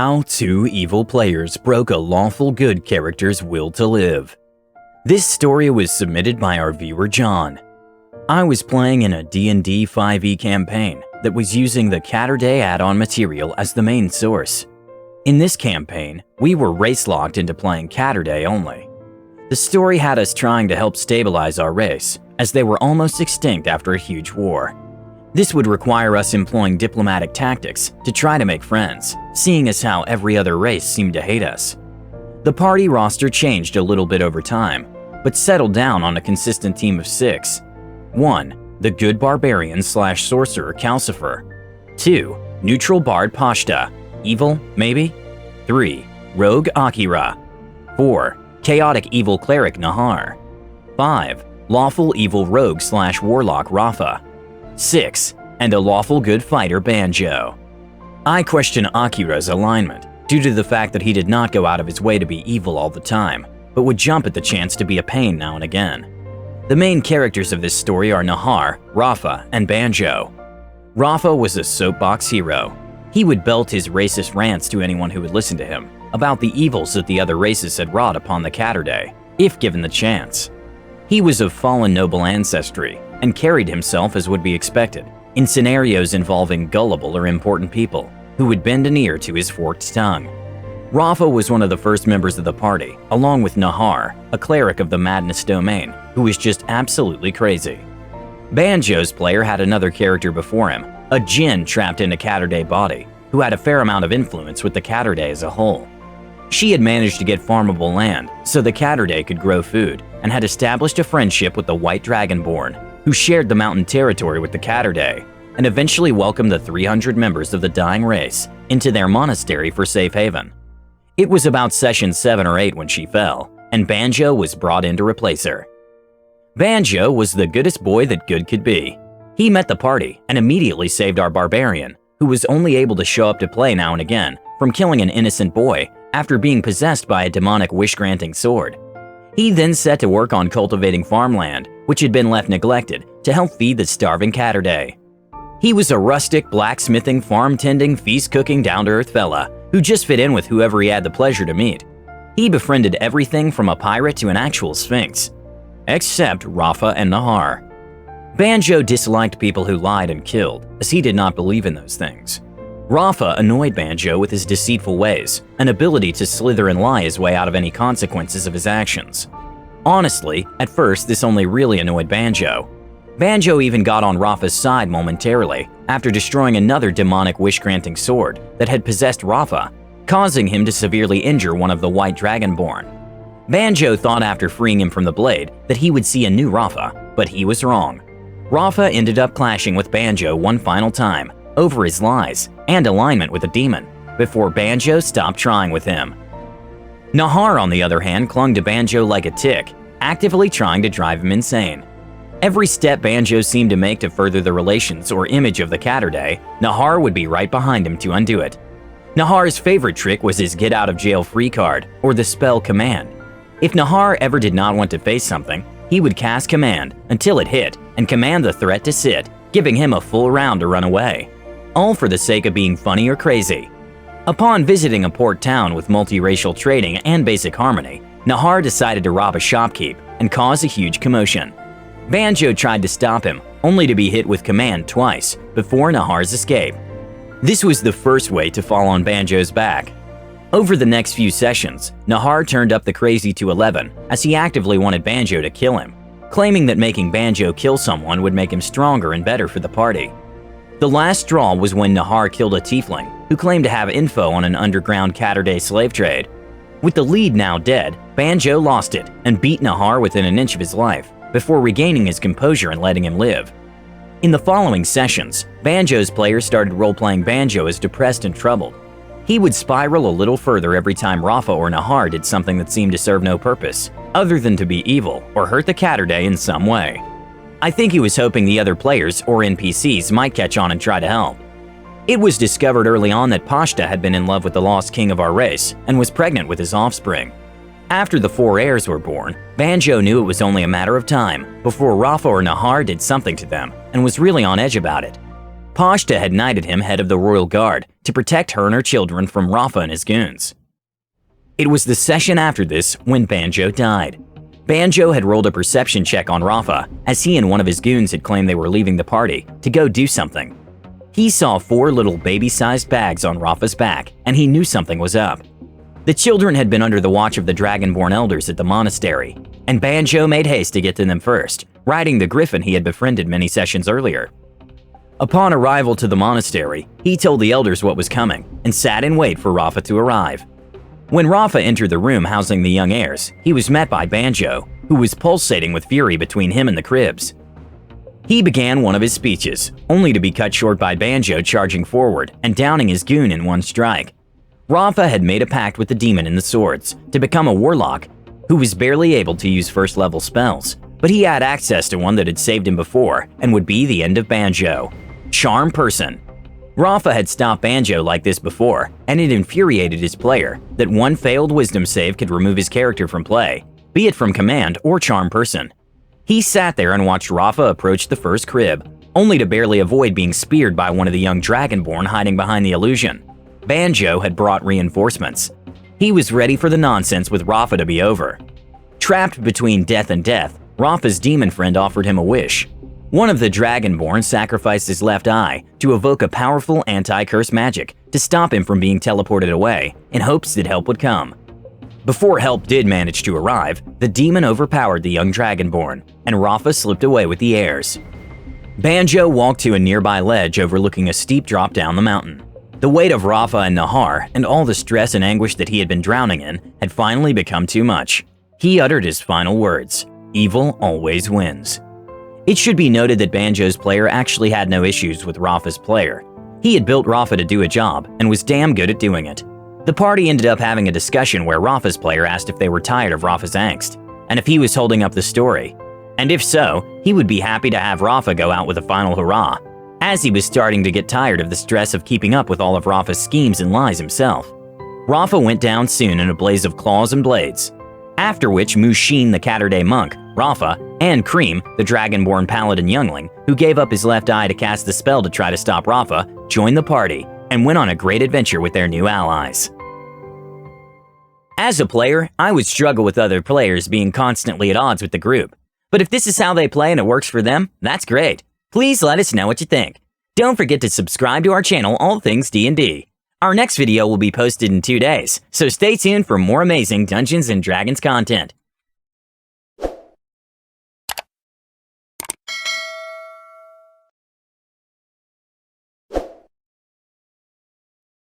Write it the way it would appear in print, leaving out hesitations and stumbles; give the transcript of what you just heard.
How two evil players broke a lawful good character's will to live. This story was submitted by our viewer John. I was playing in a D&D 5e campaign that was using the Catterday add-on material as the main source. In this campaign, we were race-locked into playing Catterday only. The story had us trying to help stabilize our race, as they were almost extinct after a huge war. This would require us employing diplomatic tactics to try to make friends, seeing as how every other race seemed to hate us. The party roster changed a little bit over time, but settled down on a consistent team of 6. 1. The good barbarian/sorcerer Calcifer. 2. Neutral bard Pashta. Evil, maybe? 3. Rogue Akira. 4. Chaotic evil cleric Nahar. 5. Lawful evil rogue/warlock Rafa. 6. And a lawful good fighter Banjo. I question Akira's alignment, due to the fact that he did not go out of his way to be evil all the time, but would jump at the chance to be a pain now and again. The main characters of this story are Nahar, Rafa, and Banjo. Rafa was a soapbox hero. He would belt his racist rants to anyone who would listen to him about the evils that the other races had wrought upon the Catterday, if given the chance. He was of fallen noble ancestry and carried himself as would be expected in scenarios involving gullible or important people who would bend an ear to his forked tongue. Rafa was one of the first members of the party, along with Nahar, a cleric of the Madness Domain, who was just absolutely crazy. Banjo's player had another character before him, a djinn trapped in a Catterday body, who had a fair amount of influence with the Catterday as a whole. She had managed to get farmable land so the Catterday could grow food, and had established a friendship with the White Dragonborn, who shared the mountain territory with the Catterday, and eventually welcomed the 300 members of the dying race into their monastery for safe haven. It was about session 7 or 8 when she fell, and Banjo was brought in to replace her. Banjo was the goodest boy that good could be. He met the party and immediately saved our barbarian, who was only able to show up to play now and again, from killing an innocent boy after being possessed by a demonic wish-granting sword. He then set to work on cultivating farmland, which had been left neglected, to help feed the starving Catterday. He was a rustic, blacksmithing, farm-tending, feast-cooking, down-to-earth fella who just fit in with whoever he had the pleasure to meet. He befriended everything from a pirate to an actual sphinx, except Rafa and Nahar. Banjo disliked people who lied and killed, as he did not believe in those things. Rafa annoyed Banjo with his deceitful ways, an ability to slither and lie his way out of any consequences of his actions. Honestly, at first this only really annoyed Banjo. Banjo even got on Rafa's side momentarily after destroying another demonic wish-granting sword that had possessed Rafa, causing him to severely injure one of the White Dragonborn. Banjo thought after freeing him from the blade that he would see a new Rafa, but he was wrong. Rafa ended up clashing with Banjo one final time over his lies and alignment with a demon before Banjo stopped trying with him. Nahar, on the other hand, clung to Banjo like a tick, actively trying to drive him insane. Every step Banjo seemed to make to further the relations or image of the Catterday, Nahar would be right behind him to undo it. Nahar's favorite trick was his get-out-of-jail-free card, or the spell Command. If Nahar ever did not want to face something, he would cast Command until it hit and command the threat to sit, giving him a full round to run away, all for the sake of being funny or crazy. Upon visiting a port town with multiracial trading and basic harmony, Nahar decided to rob a shopkeep and cause a huge commotion. Banjo tried to stop him, only to be hit with Command twice before Nahar's escape. This was the first way to fall on Banjo's back. Over the next few sessions, Nahar turned up the crazy to 11 as he actively wanted Banjo to kill him, claiming that making Banjo kill someone would make him stronger and better for the party. The last straw was when Nahar killed a tiefling who claimed to have info on an underground Catterday slave trade. With the lead now dead, Banjo lost it and beat Nahar within an inch of his life, before regaining his composure and letting him live. In the following sessions, Banjo's players started role-playing Banjo as depressed and troubled. He would spiral a little further every time Rafa or Nahar did something that seemed to serve no purpose, other than to be evil or hurt the Catterday in some way. I think he was hoping the other players or NPCs might catch on and try to help. It was discovered early on that Pashta had been in love with the lost king of our race and was pregnant with his offspring. After the 4 heirs were born, Banjo knew it was only a matter of time before Rafa or Nahar did something to them and was really on edge about it. Pashta had knighted him head of the royal guard to protect her and her children from Rafa and his goons. It was the session after this when Banjo died. Banjo had rolled a perception check on Rafa, as he and one of his goons had claimed they were leaving the party to go do something. He saw 4 little baby-sized bags on Rafa's back, and he knew something was up. The children had been under the watch of the Dragonborn elders at the monastery, and Banjo made haste to get to them first, riding the griffin he had befriended many sessions earlier. Upon arrival to the monastery, he told the elders what was coming, and sat in wait for Rafa to arrive. When Rafa entered the room housing the young heirs, he was met by Banjo, who was pulsating with fury between him and the cribs. He began one of his speeches, only to be cut short by Banjo charging forward and downing his goon in one strike. Rafa had made a pact with the demon in the swords to become a warlock who was barely able to use first-level spells, but he had access to one that had saved him before and would be the end of Banjo: Charm Person. Rafa had stopped Banjo like this before, and it infuriated his player that one failed wisdom save could remove his character from play, be it from command or Charm Person. He sat there and watched Rafa approach the first crib, only to barely avoid being speared by one of the young Dragonborn hiding behind the illusion. Banjo had brought reinforcements. He was ready for the nonsense with Rafa to be over. Trapped between death and death, Rafa's demon friend offered him a wish. One of the Dragonborn sacrificed his left eye to evoke a powerful anti-curse magic to stop him from being teleported away, in hopes that help would come. Before help did manage to arrive, the demon overpowered the young Dragonborn, and Rafa slipped away with the heirs. Banjo walked to a nearby ledge overlooking a steep drop down the mountain. The weight of Rafa and Nahar, and all the stress and anguish that he had been drowning in, had finally become too much. He uttered his final words: "Evil always wins." It should be noted that Banjo's player actually had no issues with Rafa's player. He had built Rafa to do a job, and was damn good at doing it. The party ended up having a discussion where Rafa's player asked if they were tired of Rafa's angst, and if he was holding up the story. And if so, he would be happy to have Rafa go out with a final hurrah, as he was starting to get tired of the stress of keeping up with all of Rafa's schemes and lies himself. Rafa went down soon in a blaze of claws and blades, after which Mushin the Catterday monk, Rafa, and Cream, the Dragonborn paladin youngling, who gave up his left eye to cast the spell to try to stop Rafa, joined the party and went on a great adventure with their new allies. As a player, I would struggle with other players being constantly at odds with the group. But if this is how they play and it works for them, that's great. Please let us know what you think. Don't forget to subscribe to our channel, All Things D&D. Our next video will be posted in 2 days, so stay tuned for more amazing Dungeons & Dragons content.